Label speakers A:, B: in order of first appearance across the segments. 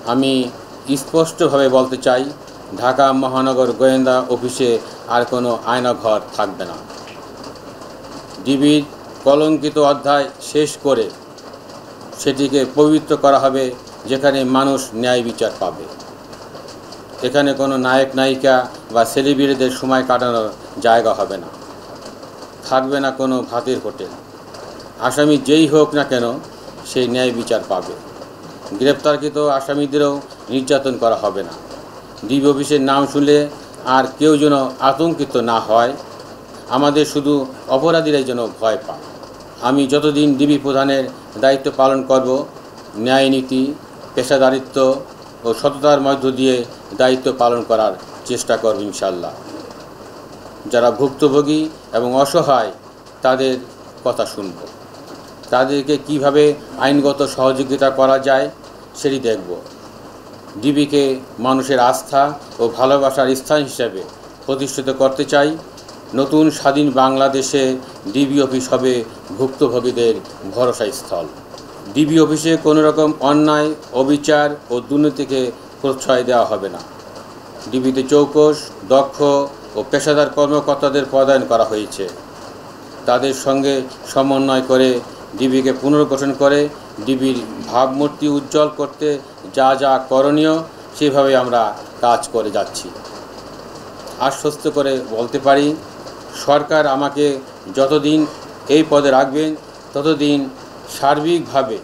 A: আমি স্পষ্টভাবে বলতে চাই, ঢাকা মহানগর গোয়েন্দা অফিসে আর কোনো আয়নাঘর থাকবে না। ডিবির কলঙ্কিত অধ্যায় শেষ করে সেটিকে পবিত্র করা হবে, যেখানে মানুষ ন্যায় বিচার পাবে। এখানে কোনো নায়ক নায়িকা বা সেলিব্রিটিদের সময় কাটানোর জায়গা হবে না। থাকবে না কোনো ভাতের হোটেল। আসামি যেই হোক না কেন, সেই ন্যায় বিচার পাবে। গ্রেপ্তারকৃত আসামিদেরও নির্যাতন করা হবে না। ডিবি অফিসের নাম শুনলে আর কেউ যেন আতঙ্কিত না হয়, আমাদের শুধু অপরাধীরাই যেন ভয় পায়। আমি যতদিন ডিবি প্রধানের দায়িত্ব পালন করব, ন্যায়নীতি, পেশাদারিত্ব ও সততার মধ্য দিয়ে দায়িত্ব পালন করার চেষ্টা করব ইনশাল্লাহ। যারা ভুক্তভোগী এবং অসহায়, তাদের কথা শুনব। তাদেরকে কিভাবে আইনগত সহযোগিতা করা যায় সেটি দেখব। ডিবিকে মানুষের আস্থা ও ভালোবাসার স্থান হিসেবে প্রতিষ্ঠিত করতে চাই। নতুন স্বাধীন বাংলাদেশে ডিবি অফিস হবে ভুক্তভোগীদের ভরসাস্থল। ডিবি অফিসে কোনো রকম অন্যায়, অবিচার ও দুর্নীতিকে প্রশ্রয় দেওয়া হবে না। ডিবিতে চৌকস, দক্ষ ও পেশাদার কর্মকর্তাদের পদায়ন করা হয়েছে। তাদের সঙ্গে সমন্বয় করে ডিবিকে পুনর্গঠন করে ডিবির ভাবমূর্তি উজ্জ্বল করতে যা যা করণীয়, সেভাবে আমরা কাজ করে যাচ্ছি। আশ্বস্ত করে বলতে পারি, সরকার আমাকে যতদিন এই পদে রাখবেন, ততদিন সার্বিকভাবে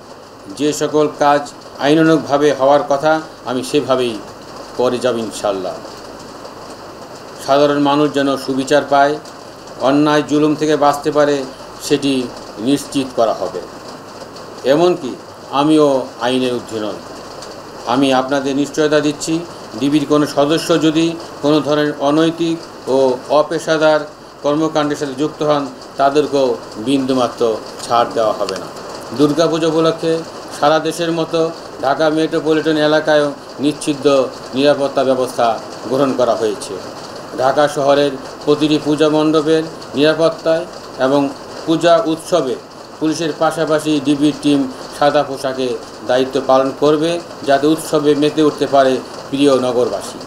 A: যে সকল কাজ আইনানুগভাবে হওয়ার কথা, আমি সেভাবেই করে যাব ইনশাল্লাহ। সাধারণ মানুষ যেন সুবিচার পায়, অন্যায় জুলুম থেকে বাঁচতে পারে, সেটি নিশ্চিত করা হবে। এমনকি আমিও আইনের ঊর্ধ্বে নই। আমি আপনাদের নিশ্চয়তা দিচ্ছি, ডিবির কোনো সদস্য যদি কোনো ধরনের অনৈতিক ও অপেশাদার কর্মকাণ্ডের সাথে যুক্ত হন, তাদেরকেও বিন্দুমাত্র ছাড় দেওয়া হবে না। দুর্গাপুজো উপলক্ষে সারা দেশের মতো ঢাকা মেট্রোপলিটন এলাকায়ও নিশ্চিদ্র নিরাপত্তা ব্যবস্থা গ্রহণ করা হয়েছে। ঢাকা শহরের প্রতিটি পূজা মণ্ডপের নিরাপত্তায় এবং পূজা উৎসবে পুলিশের পাশাপাশি ডিবির টিম সাদা পোশাকে দায়িত্ব পালন করবে, যাতে উৎসবে মেতে উঠতে পারে প্রিয় নগরবাসী।